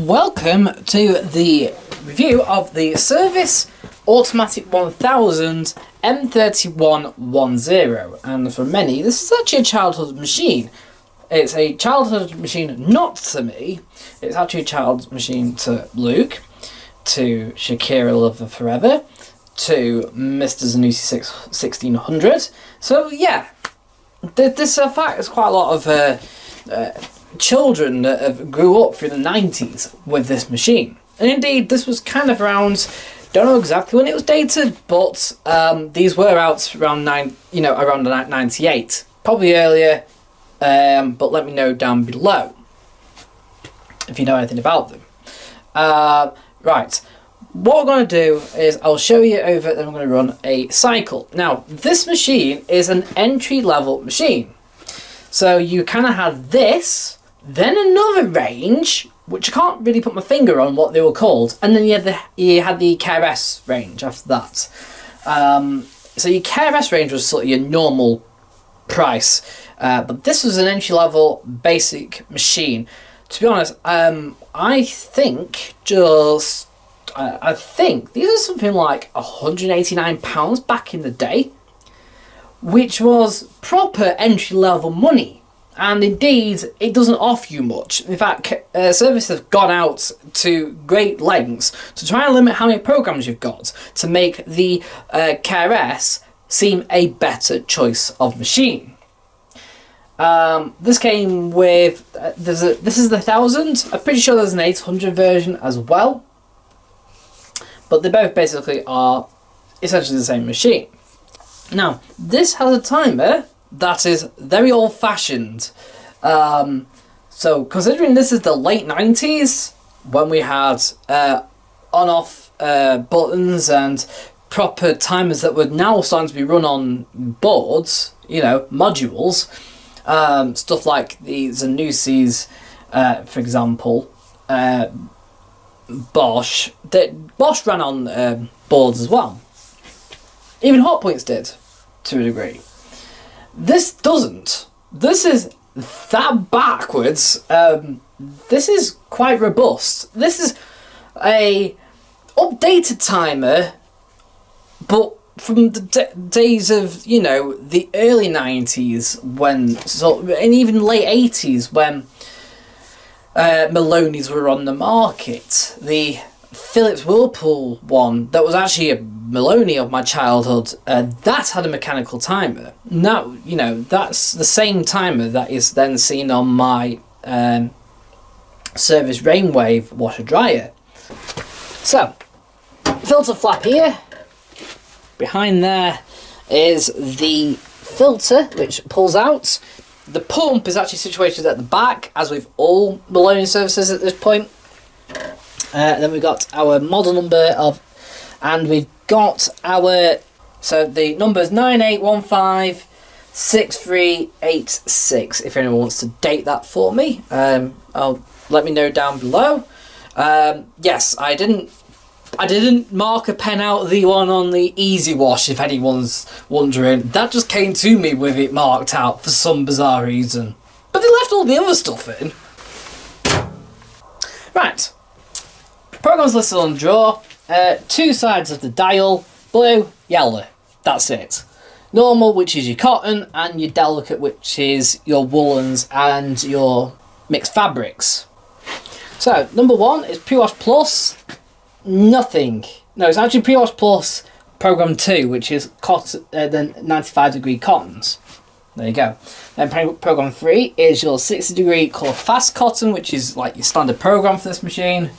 Welcome to the review of the Servis Automatic 1000 M3110, and for many this is actually a childhood machine. It's a childhood machine not to me, it's actually a childhood machine to Luke, to Shakira Love Forever, to Mr. Zanussi 1600. So yeah, this fact is quite a lot of children that have grew up through the 90s with this machine. And indeed, this was kind of around, don't know exactly when it was dated, but these were out around around 98, probably earlier. But let me know down below if you know anything about them. Right, what we're going to do is I'll show you over, then I'm going to run a cycle. Now, this machine is an entry-level machine. So you kind of had this, then another range, which I can't really put my finger on what they were called, and then you had the KRS range after that. So your KRS range was sort of your normal price, but this was an entry-level basic machine. To be honest, I think these are something like £189 back in the day, which was proper entry-level money. And indeed, it doesn't offer you much. In fact, Servis have gone out to great lengths to try and limit how many programs you've got to make the KRS seem a better choice of machine. This came with this is the 1000. I'm pretty sure there's an 800 version as well, but they both basically are essentially the same machine. Now, this has a timer that is very old-fashioned. So, considering this is the late 90s, when we had on-off buttons and proper timers that were now starting to be run on boards, modules, stuff like the Zanussis, for example, Bosch ran on boards as well. Even Hotpoints did, to a degree. This doesn't. This is that backwards. This is quite robust. This is a updated timer, but from the days of the early 90s, and even late 80s when Maloney's were on the market. The Philips Whirlpool one that was actually a Maloney of my childhood, that had a mechanical timer. Now, that's the same timer that is then seen on my Servis Rainwave washer dryer. So, filter flap here. Behind there is the filter which pulls out. The pump is actually situated at the back, as with all Maloney services at this point. Then we've got our model number and we've got so the number is 98156386, if anyone wants to date that for me. Let me know down below. Yes, I didn't mark a pen out the one on the Easy Wash, if anyone's wondering. That just came to me with it marked out for some bizarre reason. But they left all the other stuff in. Right. Programs listed on the drawer. Two sides of the dial, blue, yellow. That's it. Normal, which is your cotton, and your delicate, which is your woolens and your mixed fabrics. So, number one is Pre-Wash Plus. Nothing. No, it's actually Pre-Wash Plus Program 2, which is the 95 degree cottons. There you go. Then Program 3 is your 60 degree colour fast cotton, which is like your standard program for this machine.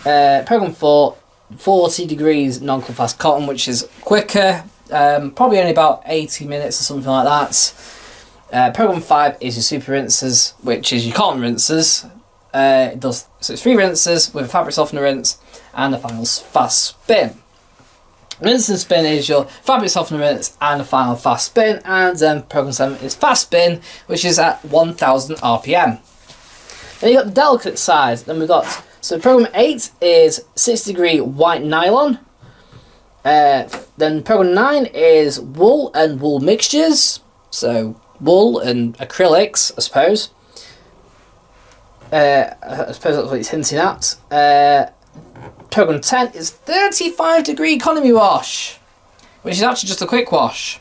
Program 4, 40 degrees non-colour fast cotton, which is quicker, probably only about 80 minutes or something like that. Program 5 is your super rinsers, which is your cotton rinsers. So it's 3 rinsers with a fabric softener rinse and the final fast spin. Rinse and spin is your fabric softener rinse and the final fast spin, and then Program 7 is fast spin, which is at 1000 RPM. Then you got the delicate side. Then we've got, so Program 8 is 60 degree white nylon. Then Program 9 is wool and wool mixtures. So wool and acrylics, I suppose. I suppose that's what it's hinting at. Program 10 is 35-degree economy wash, which is actually just a quick wash.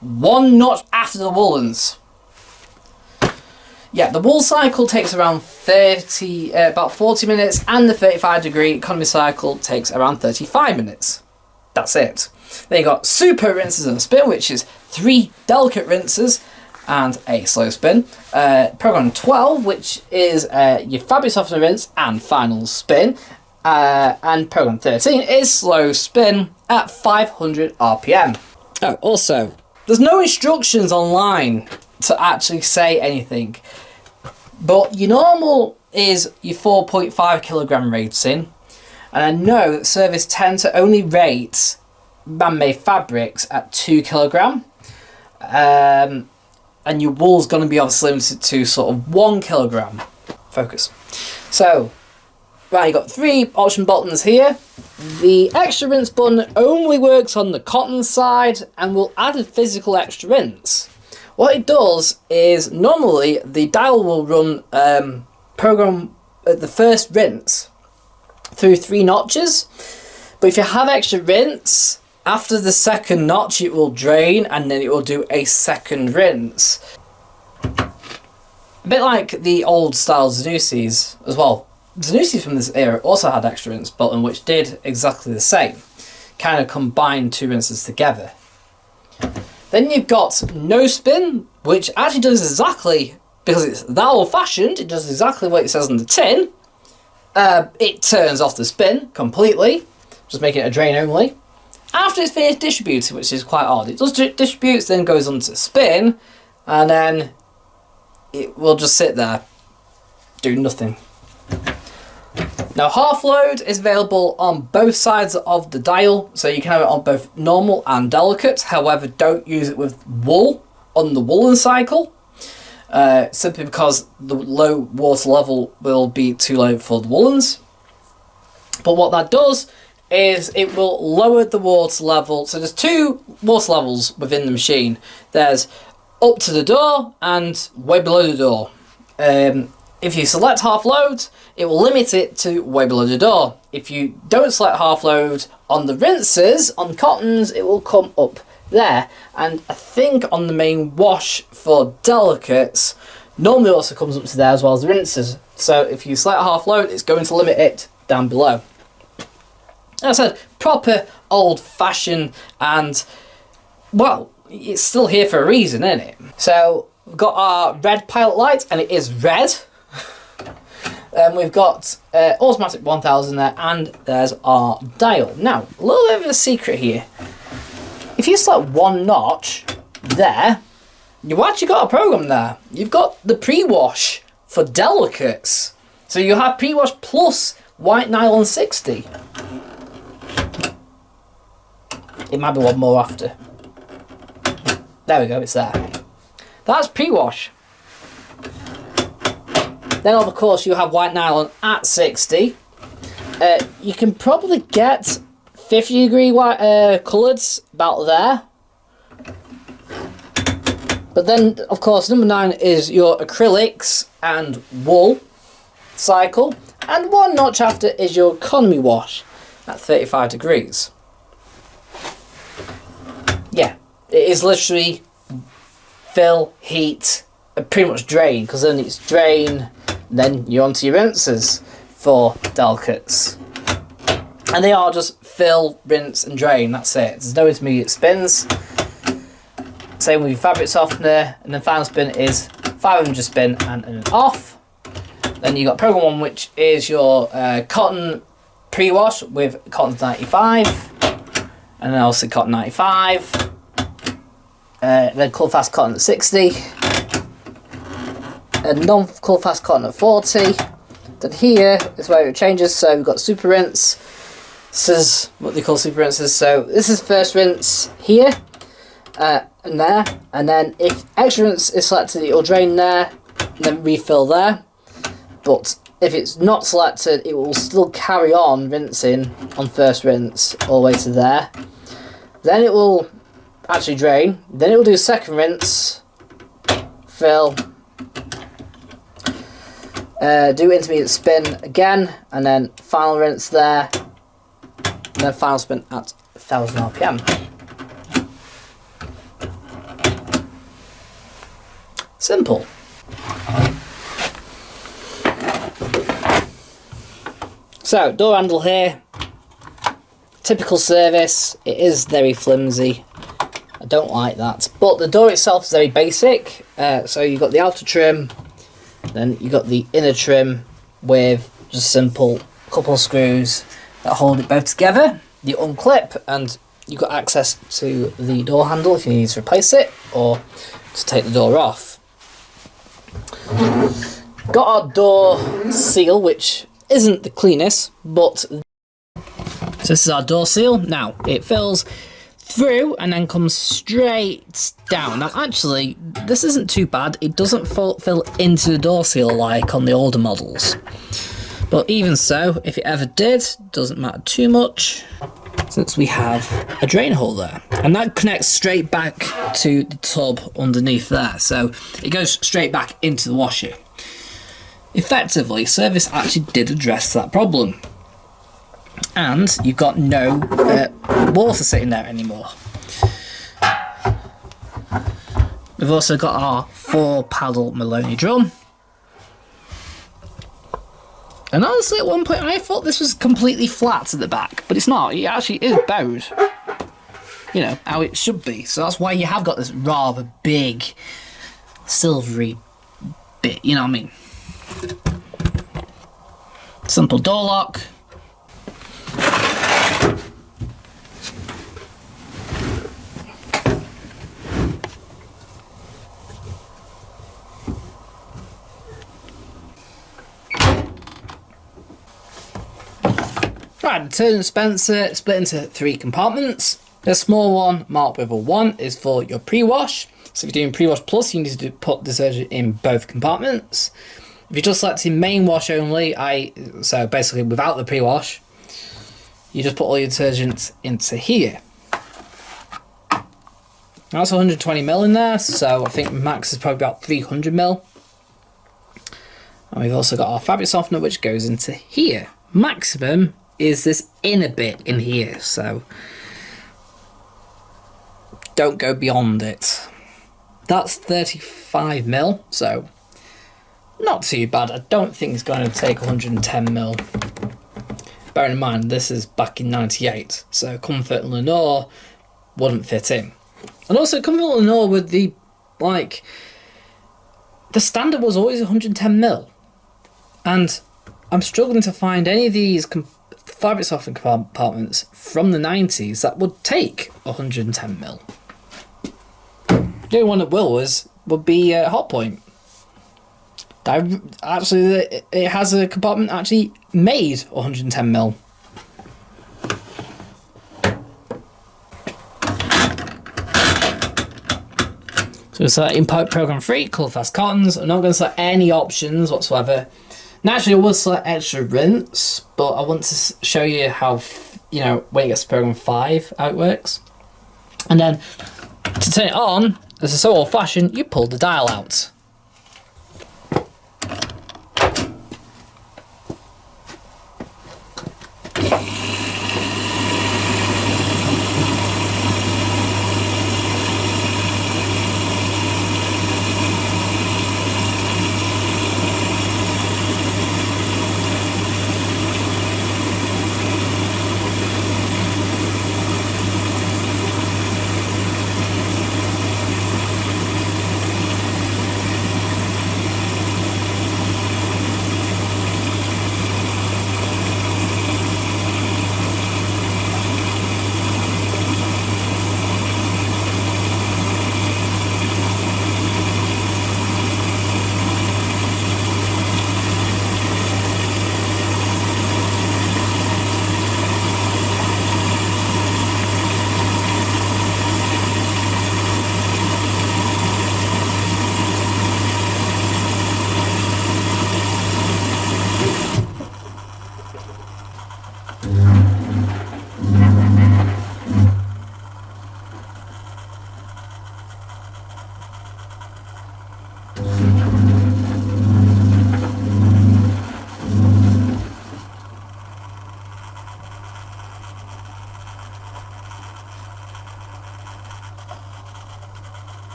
1 notch after the woolens. Yeah, the wool cycle takes around about 40 minutes, and the 35-degree economy cycle takes around 35 minutes. That's it. Then you got super rinses and a spin, which is 3 delicate rinses and a slow spin. Program 12, which is your fabric softener rinse and final spin. And program 13 is slow spin at 500 RPM. Oh, also, there's no instructions online to actually say anything, but your normal is your 4.5 kilogram rating, and I know that Servis tend to only rate man-made fabrics at 2 kilogram, and your wool's going to be obviously limited to sort of 1 kilogram. Focus. So, right, you got 3 option buttons here. The extra rinse button only works on the cotton side and will add a physical extra rinse. What it does is normally the dial will run program the first rinse through 3 notches, but if you have extra rinse, after the second notch it will drain and then it will do a second rinse. A bit like the old style Zanussis as well. Zanussis from this era also had extra rinse button, which did exactly the same. Kind of combined 2 rinses together. Then you've got no spin, which actually does exactly, because it's that old fashioned, it does exactly what it says on the tin. It turns off the spin completely, just making it a drain only. After it's finished distributing, which is quite odd, it does distributes, then goes on to spin, and then it will just sit there, do nothing. Now, half load is available on both sides of the dial, so you can have it on both normal and delicate. However, don't use it with wool on the woolen cycle, simply because the low water level will be too low for the woolens. But what that does is it will lower the water level. So there's 2 water levels within the machine. There's up to the door and way below the door. If you select half load, it will limit it to way below the door. If you don't select half load on the rinses, on cottons, it will come up there. And I think on the main wash for delicates, normally also comes up to there as well as the rinses. So if you select half load, it's going to limit it down below. As I said, proper old fashioned, and well, it's still here for a reason, isn't it? So we've got our red pilot light, and it is red. We've got automatic 1000 there, and there's our dial. Now, a little bit of a secret here. If you select 1 notch there, you've actually got a program there. You've got the pre-wash for delicates. So you have pre-wash plus white nylon 60. It might be 1 more after. There we go, it's there. That's pre-wash. Then, of course, you have white nylon at 60. You can probably get 50-degree white colours about there. But then, of course, number 9 is your acrylics and wool cycle. And 1 notch after is your economy wash at 35 degrees. Yeah, it is literally fill, heat, and pretty much drain, because then it's drain, then you're onto your rinses for delicates. And they are just fill, rinse and drain, that's it. There's no intermediate spins. Same with your fabric softener, and then final spin is 500 spin and an off. Then you got program 1, which is your cotton pre-wash with cotton 95, and then also cotton 95. Then colour fast cotton at 60, and non-colour fast cotton at 40. Then here is where it changes. So we've got super rinse. This is what they call super rinses. So this is first rinse here and there, and then if extra rinse is selected, it will drain there and then refill there. But if it's not selected, it will still carry on rinsing on first rinse all the way to there. Then it will actually drain. Then it will do second rinse, fill, Do intermediate spin again, and then final rinse there, and then final spin at 1000 RPM. Simple. So, door handle here, typical Servis. It is very flimsy. I don't like that, but the door itself is very basic. So you've got the outer trim, then you've got the inner trim with just simple couple of screws that hold it both together. You unclip and you've got access to the door handle if you need to replace it or to take the door off. Got our door seal, which isn't the cleanest, but so this is our door seal. Now it fills through and then comes straight down. Now actually this isn't too bad. It doesn't fill into the door seal like on the older models, but even so, if it ever did, doesn't matter too much since we have a drain hole there, and that connects straight back to the tub underneath there, so it goes straight back into the washer. Effectively, Servis actually did address that problem, and you've got no water sitting there anymore. We've also got our 4-paddle Maloney drum, and honestly at one point I thought this was completely flat at the back, but it's not. It actually is bowed, you know, how it should be, so that's why you have got this rather big silvery bit, you know what I mean. Simple door lock. Right, detergent dispenser split into 3 compartments. The small one marked with a 1 is for your pre-wash. So if you're doing pre-wash plus, you need to put detergent in both compartments. If you're just selecting main wash only, so basically without the pre-wash, you just put all your detergent into here. That's 120ml in there, so I think max is probably about 300ml. And we've also got our fabric softener, which goes into here. Maximum is this inner bit in here, so don't go beyond it. That's 35ml, so not too bad. I don't think it's going to take 110ml. Bearing in mind, this is back in 98, so Comfort and Lenore wouldn't fit in. And also, Comfort and Lenore with the, like, the standard was always 110ml. And I'm struggling to find any of these fabric softening compartments from the 90s that would take 110ml. The only one that would be Hotpoint. Actually, it has a compartment actually made 110ml. So it's import program free, colour fast cottons. I'm not going to select any options whatsoever. Naturally, I would select extra rinse, but I want to show you how, you know, when it gets to program 5, how it works. And then to turn it on, this is so old fashioned, you pull the dial out.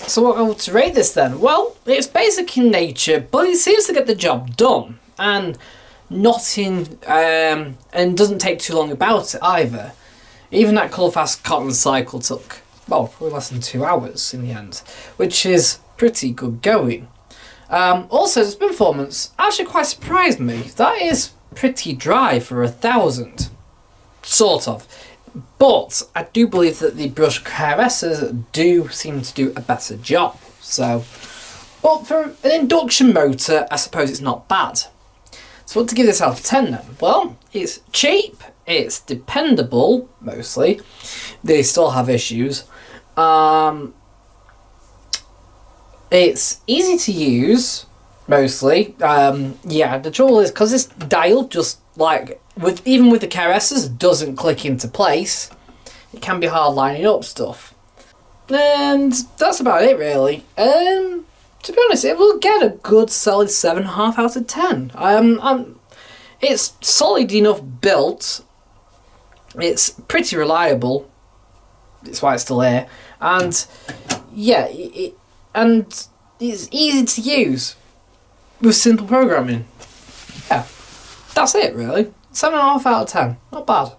So what I want to rate this then? Well, it's basic in nature, but it seems to get the job done, and not in and doesn't take too long about it either. Even that colour fast cotton cycle took, well, probably less than 2 hours in the end, which is pretty good going. Also, the spin performance actually quite surprised me. That is pretty dry for 1,000, sort of. But I do believe that the brush caresses do seem to do a better job. So, but for an induction motor, I suppose it's not bad. So what to give this out of 10 then? Well, it's cheap, it's dependable, mostly. They still have issues. It's easy to use, mostly. Yeah, the trouble is, because this dial just like, even with the caresses, doesn't click into place. It can be hard lining up stuff. And that's about it, really. To be honest, it will get a good solid 7.5 out of 10. It's solid enough built. It's pretty reliable. That's why it's still here. And yeah, and it's easy to use with simple programming. Yeah, that's it really. 7.5 out of 10. Not bad.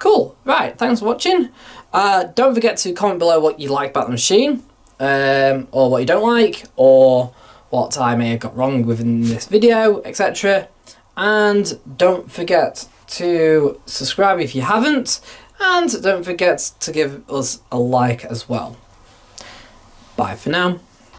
Cool. Right, thanks for watching. Don't forget to comment below what you like about the machine, or what you don't like, or what I may have got wrong within this video, etc. And don't forget to subscribe if you haven't, and don't forget to give us a like as well. Bye for now.